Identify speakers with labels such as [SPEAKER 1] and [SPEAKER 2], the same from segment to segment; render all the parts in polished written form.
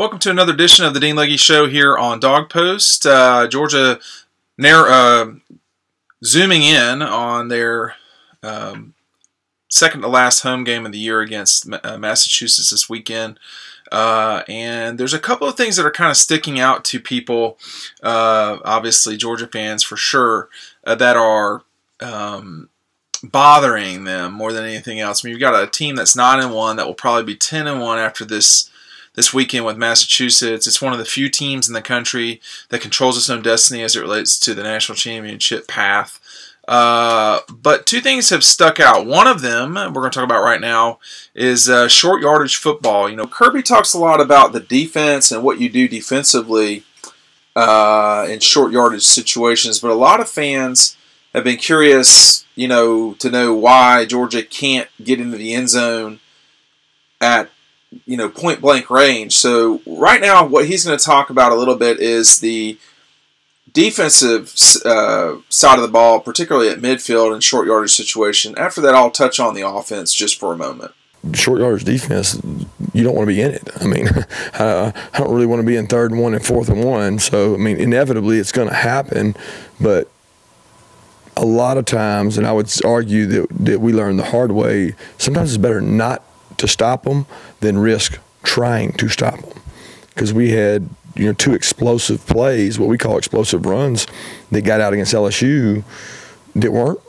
[SPEAKER 1] Welcome to another edition of the Dean Legge Show here on Dog Post. Georgia zooming in on their second to last home game of the year against Massachusetts this weekend. And there's a couple of things that are kind of sticking out to people, obviously Georgia fans for sure, that are bothering them more than anything else. I mean, you've got a team that's 9-1 that will probably be 10-1 after this weekend with Massachusetts. It's one of the few teams in the country that controls its own destiny as it relates to the national championship path. But two things have stuck out. One of them we're going to talk about right now is short yardage football. You know, Kirby talks a lot about the defense and what you do defensively in short yardage situations, but a lot of fans have been curious, you know, to know why Georgia can't get into the end zone at point blank range. So right now what he's going to talk about a little bit is the defensive side of the ball, particularly at midfield and short yardage situation. After that, I'll touch on the offense just for a moment.
[SPEAKER 2] Short yardage defense, you don't want to be in it. I mean, I don't really want to be in 3rd and 1 and 4th and 1. So, I mean, inevitably it's going to happen. But a lot of times, and I would argue that we learned the hard way, sometimes it's better not to stop them than risk trying to stop them. Because we had, two explosive plays, what we call explosive runs, that got out against LSU that weren't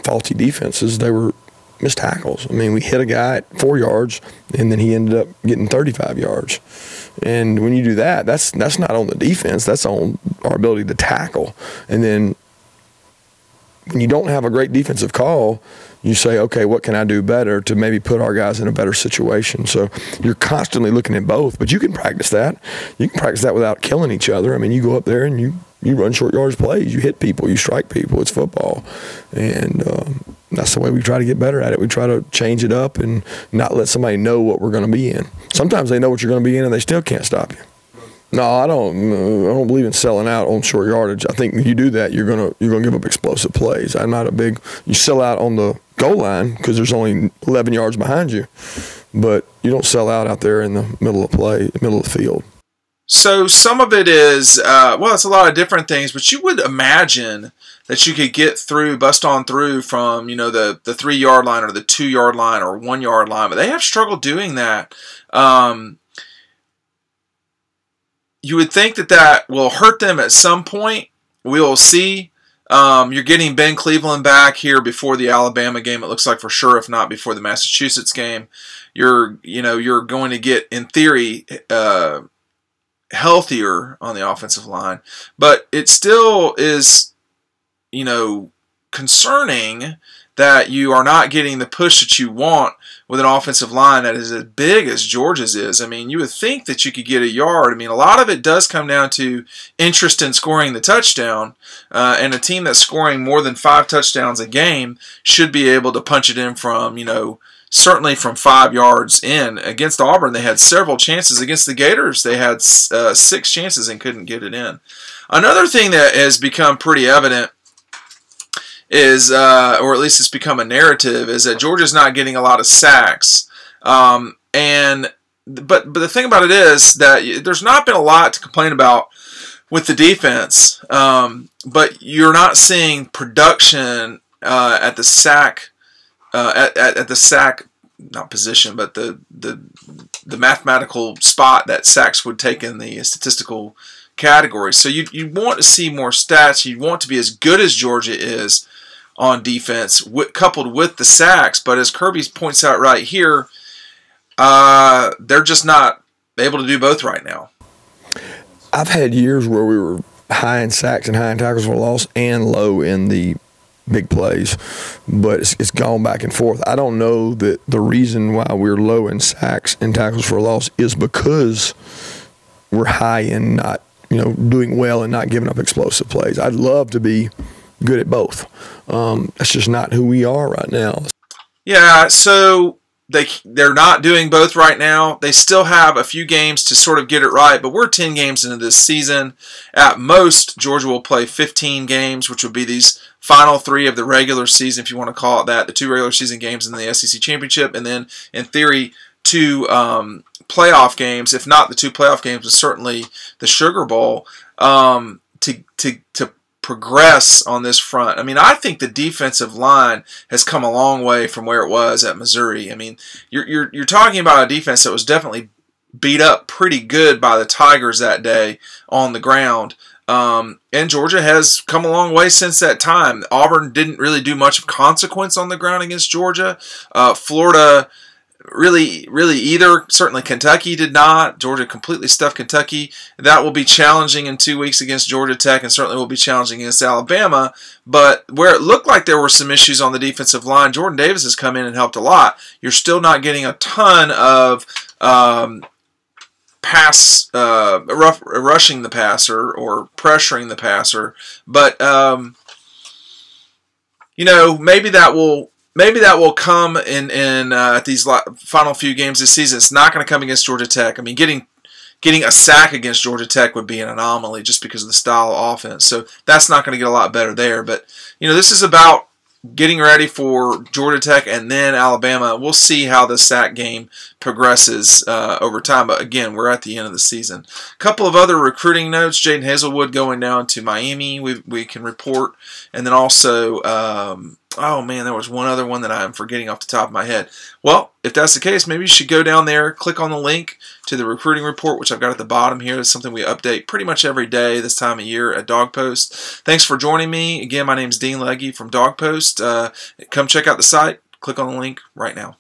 [SPEAKER 2] faulty defenses. They were missed tackles. I mean, we hit a guy at 4 yards, and then he ended up getting 35 yards. And when you do that, that's not on the defense. That's on our ability to tackle. And then when you don't have a great defensive call, you say, okay, what can I do better to maybe put our guys in a better situation? So you're constantly looking at both, but you can practice that. You can practice that without killing each other. I mean, you go up there and you run short yardage plays. You hit people. You strike people. It's football. And that's the way we try to get better at it. We try to change it up and not let somebody know what we're going to be in. Sometimes they know what you're going to be in and they still can't stop you. No, I don't believe in selling out on short yardage. I think if you do that, you're gonna give up explosive plays. I'm not a big you sell out on the goal line because there's only 11 yards behind you, but you don't sell out there in the middle of the field.
[SPEAKER 1] So some of it is it's a lot of different things, but you would imagine that you could get through, bust on through from the 3-yard line or the 2-yard line or 1-yard line, but they have struggled doing that. You would think that will hurt them at some point. We will see. You're getting Ben Cleveland back here before the Alabama game, it looks like, for sure, if not before the Massachusetts game. You're going to get, in theory, healthier on the offensive line. But it still is, concerning that you are not getting the push that you want with an offensive line that is as big as Georgia's is. I mean, you would think that you could get a yard. I mean, a lot of it does come down to interest in scoring the touchdown, and a team that's scoring more than 5 touchdowns a game should be able to punch it in from, certainly from 5 yards in. Against Auburn, they had several chances. Against the Gators, they had 6 chances and couldn't get it in. Another thing that has become pretty evident is, or at least it's become a narrative, is that Georgia's not getting a lot of sacks. But the thing about it is that there's not been a lot to complain about with the defense. But you're not seeing production at the sack, at the sack, not position, but the mathematical spot that sacks would take in the statistical category. So you want to see more stats. You want to be as good as Georgia is on defense, coupled with the sacks. But as Kirby points out right here, they're just not able to do both right now.
[SPEAKER 2] I've had years where we were high in sacks and high in tackles for loss and low in the big plays, but it's gone back and forth. I don't know that the reason why we're low in sacks and tackles for loss is because we're high in not, doing well and not giving up explosive plays. I'd love to be good at both. That's just not who we are right now.
[SPEAKER 1] Yeah, so they're not doing both right now. They still have a few games to sort of get it right, but we're 10 games into this season. At most, Georgia will play 15 games, which would be these final 3 of the regular season, if you want to call it that, the 2 regular season games in the SEC Championship, and then, in theory, two playoff games, if not the two playoff games, but certainly the Sugar Bowl, to progress on this front. I mean, I think the defensive line has come a long way from where it was at Missouri. I mean, you're talking about a defense that was definitely beat up pretty good by the Tigers that day on the ground. And Georgia has come a long way since that time. Auburn didn't really do much of consequence on the ground against Georgia. Florida really either. Certainly Kentucky did not. Georgia completely stuffed Kentucky. That will be challenging in 2 weeks against Georgia Tech, and certainly will be challenging against Alabama. But where it looked like there were some issues on the defensive line, Jordan Davis has come in and helped a lot. You're still not getting a ton of rushing the passer or pressuring the passer, but maybe that will come in at these final few games this season. It's not going to come against Georgia Tech. I mean, getting a sack against Georgia Tech would be an anomaly just because of the style of offense. So that's not going to get a lot better there. But this is about getting ready for Georgia Tech and then Alabama. We'll see how the sack game progresses over time. But again, we're at the end of the season. A couple of other recruiting notes. Jaden Hazelwood going down to Miami. We can report. And then also, oh man, there was one other one that I'm forgetting off the top of my head. Well, if that's the case, maybe you should go down there, click on the link to the recruiting report, which I've got at the bottom here. It's something we update pretty much every day this time of year at Dog Post. Thanks for joining me. Again, my name is Dean Legge from Dog Post. Come check out the site. Click on the link right now.